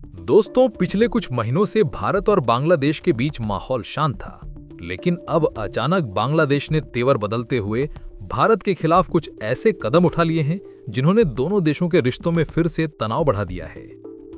दोस्तों, पिछले कुछ महीनों से भारत और बांग्लादेश के बीच माहौल शांत था, लेकिन अब अचानक बांग्लादेश ने तेवर बदलते हुए भारत के खिलाफ कुछ ऐसे कदम उठा लिए हैं जिन्होंने दोनों देशों के रिश्तों में फिर से तनाव बढ़ा दिया है।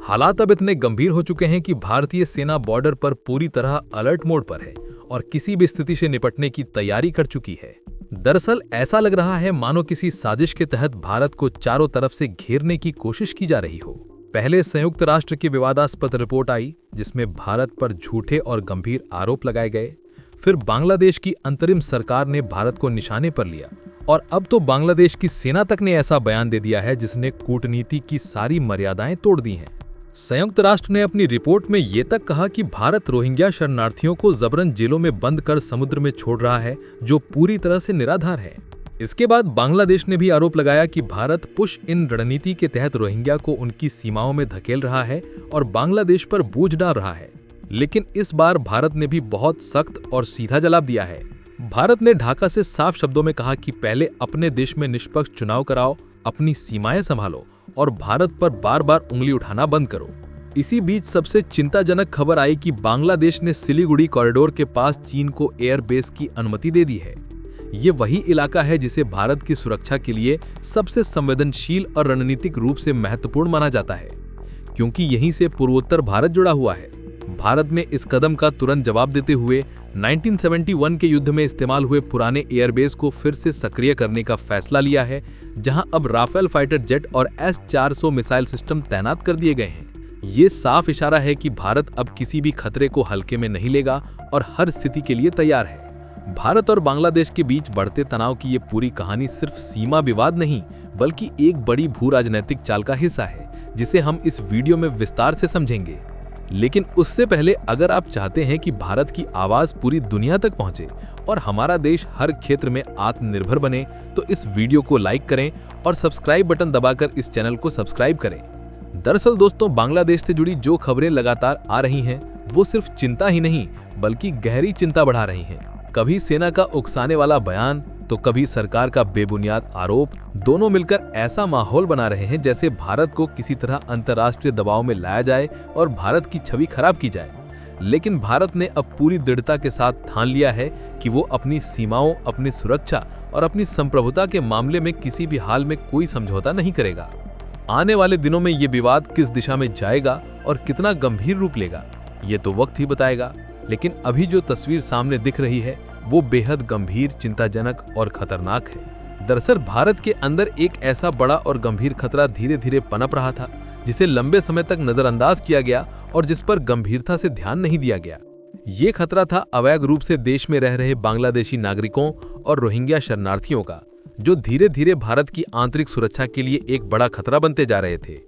हालात अब इतने गंभीर हो चुके हैं कि भारतीय सेना बॉर्डर पर पूरी तरह अलर्ट मोड पर है और किसी भी स्थिति से निपटने की तैयारी कर चुकी है। दरअसल ऐसा लग रहा है मानो किसी साजिश के तहत भारत को चारों तरफ से घेरने की कोशिश की जा रही हो। पहले संयुक्त राष्ट्र की विवादास्पद रिपोर्ट आई जिसमें भारत पर झूठे और गंभीर आरोप लगाए गए। फिर बांग्लादेश की अंतरिम सरकार ने भारत को निशाने पर लिया और अब तो बांग्लादेश की सेना तक ने ऐसा बयान दे दिया है जिसने कूटनीति की सारी मर्यादाएं तोड़ दी हैं। संयुक्त राष्ट्र ने अपनी रिपोर्ट में ये तक कहा कि भारत रोहिंग्या शरणार्थियों को जबरन जेलों में बंद कर समुद्र में छोड़ रहा है, जो पूरी तरह से निराधार है। इसके बाद बांग्लादेश ने भी आरोप लगाया कि भारत पुश इन रणनीति के तहत रोहिंग्या को उनकी सीमाओं में धकेल रहा है और बांग्लादेश पर बोझ डाल रहा है। लेकिन इस बार भारत ने भी बहुत सख्त और सीधा जवाब दिया है। भारत ने ढाका से साफ शब्दों में कहा कि पहले अपने देश में निष्पक्ष चुनाव कराओ, अपनी सीमाएं संभालो और भारत पर बार बार उंगली उठाना बंद करो। इसी बीच सबसे चिंताजनक खबर आई कि बांग्लादेश ने सिलीगुड़ी कॉरिडोर के पास चीन को एयर बेस की अनुमति दे दी है। ये वही इलाका है जिसे भारत की सुरक्षा के लिए सबसे संवेदनशील और रणनीतिक रूप से महत्वपूर्ण माना जाता है, क्योंकि यहीं से पूर्वोत्तर भारत जुड़ा हुआ है। भारत ने इस कदम का तुरंत जवाब देते हुए 1971 के युद्ध में इस्तेमाल हुए पुराने एयरबेस को फिर से सक्रिय करने का फैसला लिया है, जहां अब राफेल फाइटर जेट और S-400 मिसाइल सिस्टम तैनात कर दिए गए हैं। ये साफ इशारा है कि भारत अब किसी भी खतरे को हल्के में नहीं लेगा और हर स्थिति के लिए तैयार है। भारत और बांग्लादेश के बीच बढ़ते तनाव की ये पूरी कहानी सिर्फ सीमा विवाद नहीं, बल्कि एक बड़ी भू राजनीतिक चाल का हिस्सा है, जिसे हम इस वीडियो में विस्तार से समझेंगे। लेकिन उससे पहले अगर आप चाहते हैं कि भारत की आवाज पूरी दुनिया तक पहुंचे और हमारा देश हर क्षेत्र में आत्मनिर्भर बने, तो इस वीडियो को लाइक करें और सब्सक्राइब बटन दबाकर इस चैनल को सब्सक्राइब करें। दरअसल दोस्तों, बांग्लादेश से जुड़ी जो खबरें लगातार आ रही हैं, वो सिर्फ चिंता ही नहीं बल्कि गहरी चिंता बढ़ा रही हैं। कभी सेना का उकसाने वाला बयान तो कभी सरकार का बेबुनियाद आरोप, दोनों मिलकर ऐसा माहौल बना रहे हैं जैसे भारत को किसी तरह अंतर्राष्ट्रीय दबाव में लाया जाए और भारत की छवि खराब की जाए। लेकिन भारत ने अब पूरी दृढ़ता के साथ ठान लिया है कि वो अपनी सीमाओं, अपनी सुरक्षा और अपनी संप्रभुता के मामले में किसी भी हाल में कोई समझौता नहीं करेगा। आने वाले दिनों में ये विवाद किस दिशा में जाएगा और कितना गंभीर रूप लेगा, ये तो वक्त ही बताएगा। लेकिन अभी जो तस्वीर सामने दिख रही है वो बेहद गंभीर, चिंताजनक और खतरनाक है। दरअसल भारत के अंदर एक ऐसा बड़ा और गंभीर खतरा धीरे धीरे पनप रहा था, जिसे लंबे समय तक नजरअंदाज किया गया और जिस पर गंभीरता से ध्यान नहीं दिया गया। ये खतरा था अवैध रूप से देश में रह रहे बांग्लादेशी नागरिकों और रोहिंग्या शरणार्थियों का, जो धीरे धीरे भारत की आंतरिक सुरक्षा के लिए एक बड़ा खतरा बनते जा रहे थे।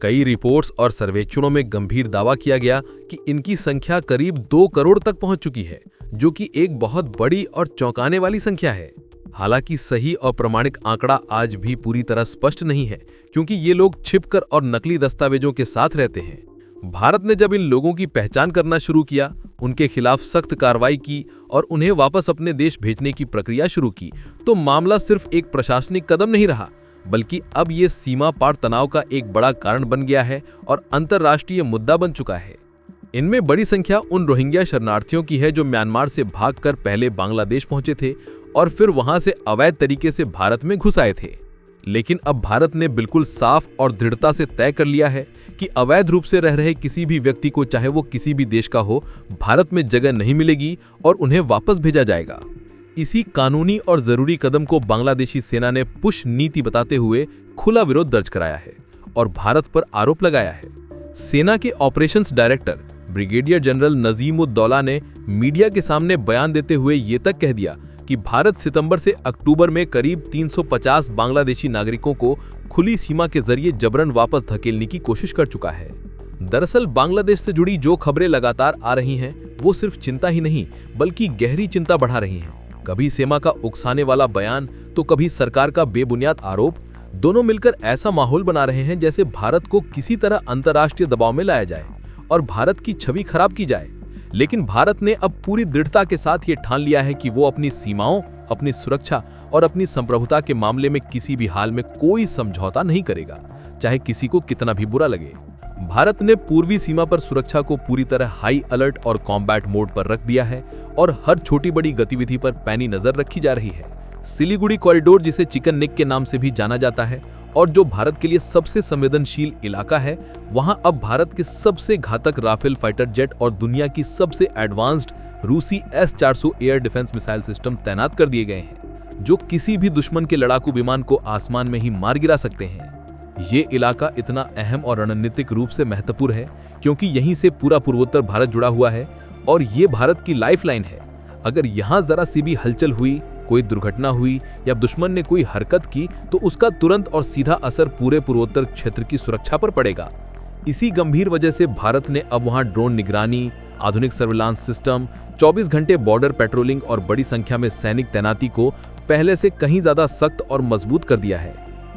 कई रिपोर्ट्स और सर्वेक्षणों में गंभीर दावा किया गया कि इनकी संख्या करीब 2 करोड़ तक पहुंच चुकी है, जो कि एक बहुत बड़ी और चौंकाने वाली संख्या है। हालांकि सही और प्रमाणिक आंकड़ा आज भी पूरी तरह स्पष्ट नहीं है, क्योंकि ये लोग छिपकर और नकली दस्तावेजों के साथ रहते हैं। भारत ने जब इन लोगों की पहचान करना शुरू किया, उनके खिलाफ सख्त कार्रवाई की और उन्हें वापस अपने देश भेजने की प्रक्रिया शुरू की, तो मामला सिर्फ एक प्रशासनिक कदम नहीं रहा, बल्कि अब ये सीमा पार तनाव का एक बड़ा कारण बन गया है और अंतर्राष्ट्रीय मुद्दा बन चुका है। इनमें बड़ी संख्या उन रोहिंग्या शरणार्थियों की है जो म्यांमार से भागकर पहले बांग्लादेश पहुंचे थे और फिर वहां से अवैध तरीके से भारत में घुस आए थे। लेकिन अब भारत ने बिल्कुल साफ और दृढ़ता से तय कर लिया है कि अवैध रूप से रह रहे किसी भी व्यक्ति को, चाहे वो किसी भी देश का हो, भारत में जगह नहीं मिलेगी और उन्हें वापस भेजा जाएगा। इसी कानूनी और जरूरी कदम को बांग्लादेशी सेना ने पुश नीति बताते हुए खुला विरोध दर्ज कराया है और भारत पर आरोप लगाया है। सेना के ऑपरेशंस डायरेक्टर ब्रिगेडियर जनरल नजीमुद्दौला ने मीडिया के सामने बयान देते हुए ये तक कह दिया कि भारत सितंबर से अक्टूबर में करीब 350 बांग्लादेशी नागरिकों को खुली सीमा के जरिए जबरन वापस धकेलने की कोशिश कर चुका है। दरअसल बांग्लादेश से जुड़ी जो खबरें लगातार आ रही हैं, वो सिर्फ चिंता ही नहीं बल्कि गहरी चिंता बढ़ा रही हैं। कभी सेना का उकसाने वाला बयान तो कभी सरकार का बेबुनियाद आरोप, दोनों मिलकर ऐसा माहौल बना रहे हैं जैसे भारत को किसी तरह अंतर्राष्ट्रीय दबाव में लाया जाए और भारत की छवि खराब की जाए। लेकिन भारत ने अब पूरी दृढ़ता के साथ ये ठान लिया है कि वो अपनी सीमाओं, अपनी सुरक्षा और अपनी संप्रभुता के मामले में किसी भी हाल में कोई समझौता नहीं करेगा, चाहे किसी को कितना भी बुरा लगे। भारत ने पूर्वी सीमा पर सुरक्षा को पूरी तरह हाई अलर्ट और कॉम्बैट मोड पर रख दिया है और हर छोटी बड़ी गतिविधि पर पैनी नजर रखी जा रही है। सिलीगुड़ी कॉरिडोर, जिसे चिकन नेक के नाम से भी जाना जाता है और जो भारत के लिए सबसे संवेदनशील इलाका है, वहां अब भारत के सबसे घातक राफेल फाइटर जेट और दुनिया की सबसे एडवांस्ड रूसी S-400 air defence missile system तैनात कर दिए गए हैं, जो किसी भी दुश्मन के लड़ाकू विमान को आसमान में ही मार गिरा सकते हैं। ये इलाका इतना अहम और रणनीतिक रूप से महत्वपूर्ण है क्योंकि यहीं से पूरा पूर्वोत्तर भारत जुड़ा हुआ है और ये भारत की लाइफलाइन है। अगर यहाँ जरा सी भी हलचल हुई, कोई दुर्घटना हुई या दुश्मन ने कोई हरकत की तो उसका तुरंत और सीधा असर पूरे पूर्वोत्तर क्षेत्र की सुरक्षा पर पड़ेगा। इसी गंभीर वजह से भारत ने अब वहां ड्रोन निगरानी, आधुनिक सर्विलांस सिस्टम, 24 घंटे बॉर्डर पेट्रोलिंग और बड़ी संख्या में सैनिक तैनाती को पहले से कहीं ज्यादा सख्त और मजबूत कर दिया है।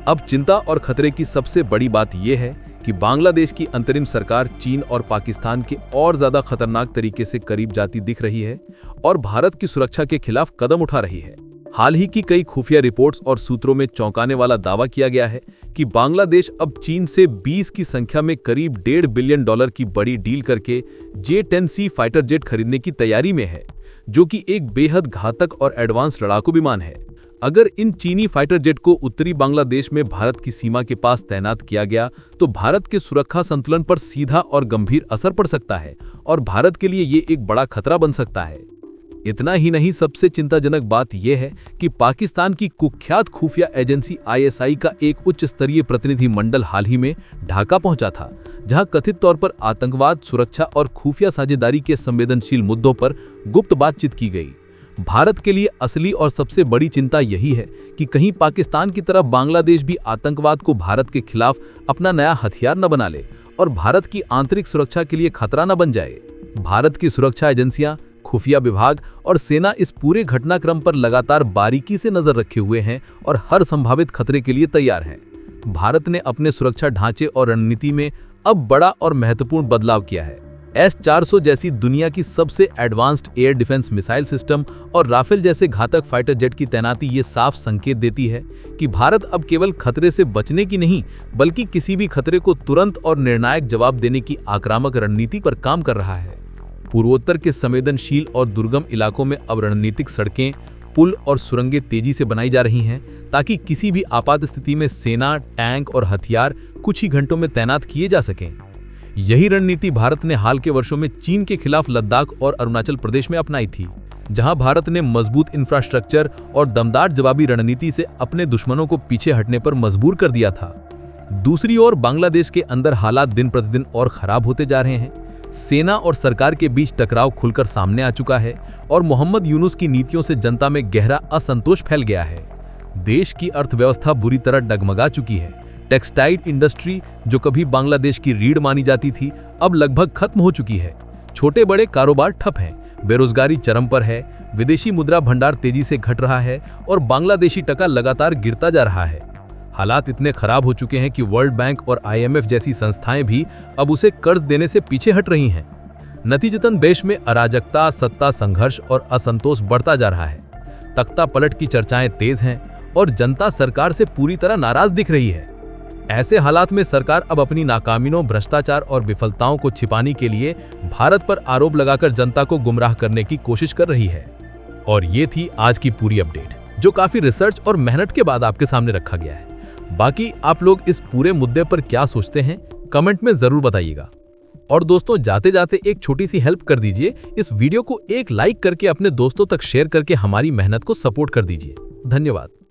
अब चिंता और खतरे की सबसे बड़ी बात यह है कि बांग्लादेश की अंतरिम सरकार चीन और पाकिस्तान के और ज्यादा खतरनाक तरीके से करीब जाती दिख रही है और भारत की सुरक्षा के खिलाफ कदम उठा रही है। हाल ही की कई खुफिया रिपोर्ट्स और सूत्रों में चौंकाने वाला दावा किया गया है कि बांग्लादेश अब चीन से 20 की संख्या में करीब $1.5 बिलियन की बड़ी डील करके J-10C फाइटर जेट खरीदने की तैयारी में है, जो कि एक बेहद घातक और एडवांस लड़ाकू विमान है। अगर इन चीनी फाइटर जेट को उत्तरी बांग्लादेश में भारत की सीमा के पास तैनात किया गया तो भारत के सुरक्षा संतुलन पर सीधा और गंभीर असर पड़ सकता है और भारत के लिए ये एक बड़ा खतरा बन सकता है। इतना ही नहीं, सबसे चिंताजनक बात यह है कि पाकिस्तान की कुख्यात खुफिया एजेंसी ISI का एक उच्च स्तरीय प्रतिनिधि मंडल हाल ही में ढाका पहुंचा था, जहां कथित तौर पर आतंकवाद, सुरक्षा और खुफिया साझेदारी के संवेदनशील मुद्दों पर गुप्त बातचीत की गई। भारत के लिए असली और सबसे बड़ी चिंता यही है कि कहीं पाकिस्तान की तरह बांग्लादेश भी आतंकवाद को भारत के खिलाफ अपना नया हथियार न बना ले और भारत की आंतरिक सुरक्षा के लिए खतरा न बन जाए। भारत की सुरक्षा एजेंसियां, खुफिया विभाग और सेना इस पूरे घटनाक्रम पर लगातार बारीकी से नजर रखे हुए हैं और हर संभावित खतरे के लिए तैयार हैं। भारत ने अपने सुरक्षा ढांचे और रणनीति में अब बड़ा और महत्वपूर्ण बदलाव किया है। S-400 जैसी दुनिया की सबसे advanced air defence missile system और राफेल जैसे घातक फाइटर जेट की तैनाती ये साफ संकेत देती है कि भारत अब केवल खतरे से बचने की नहीं, बल्कि किसी भी खतरे को तुरंत और निर्णायक जवाब देने की आक्रामक रणनीति पर काम कर रहा है। पूर्वोत्तर के संवेदनशील और दुर्गम इलाकों में अब रणनीतिक सड़कें, पुल और सुरंगें तेजी से बनाई जा रही हैं ताकि किसी भी आपात स्थिति में सेना, टैंक और हथियार कुछ ही घंटों में तैनात किए जा सकें। यही रणनीति भारत ने हाल के वर्षों में चीन के खिलाफ लद्दाख और अरुणाचल प्रदेश में अपनाई थी, जहां भारत ने मजबूत इंफ्रास्ट्रक्चर और दमदार जवाबी रणनीति से अपने दुश्मनों को पीछे हटने पर मजबूर कर दिया था। दूसरी ओर बांग्लादेश के अंदर हालात दिन प्रतिदिन और खराब होते जा रहे हैं। सेना और सरकार के बीच टकराव खुलकर सामने आ चुका है और मोहम्मद यूनुस की नीतियों से जनता में गहरा असंतोष फैल गया है। देश की अर्थव्यवस्था बुरी तरह डगमगा चुकी है। टेक्सटाइल इंडस्ट्री, जो कभी बांग्लादेश की रीढ़ मानी जाती थी, अब लगभग खत्म हो चुकी है। छोटे बड़े कारोबार ठप हैं, बेरोजगारी चरम पर है, विदेशी मुद्रा भंडार तेजी से घट रहा है और बांग्लादेशी टका लगातार गिरता जा रहा है। हालात इतने खराब हो चुके हैं कि वर्ल्ड बैंक और IMF जैसी संस्थाएं भी अब उसे कर्ज देने से पीछे हट रही हैं। नतीजतन देश में अराजकता, सत्ता संघर्ष और असंतोष बढ़ता जा रहा है। तख्ता पलट की चर्चाएं तेज हैं और जनता सरकार से पूरी तरह नाराज दिख रही है। ऐसे हालात में सरकार अब अपनी नाकामियों, भ्रष्टाचार और विफलताओं को छिपाने के लिए भारत पर आरोप लगाकर जनता को गुमराह करने की कोशिश कर रही है। और ये थी आज की पूरी अपडेट, जो काफी रिसर्च और मेहनत के बाद आपके सामने रखा गया है। बाकी आप लोग इस पूरे मुद्दे पर क्या सोचते हैं, कमेंट में जरूर बताइएगा। और दोस्तों, जाते जाते एक छोटी सी हेल्प कर दीजिए, इस वीडियो को एक लाइक करके अपने दोस्तों तक शेयर करके हमारी मेहनत को सपोर्ट कर दीजिए। धन्यवाद।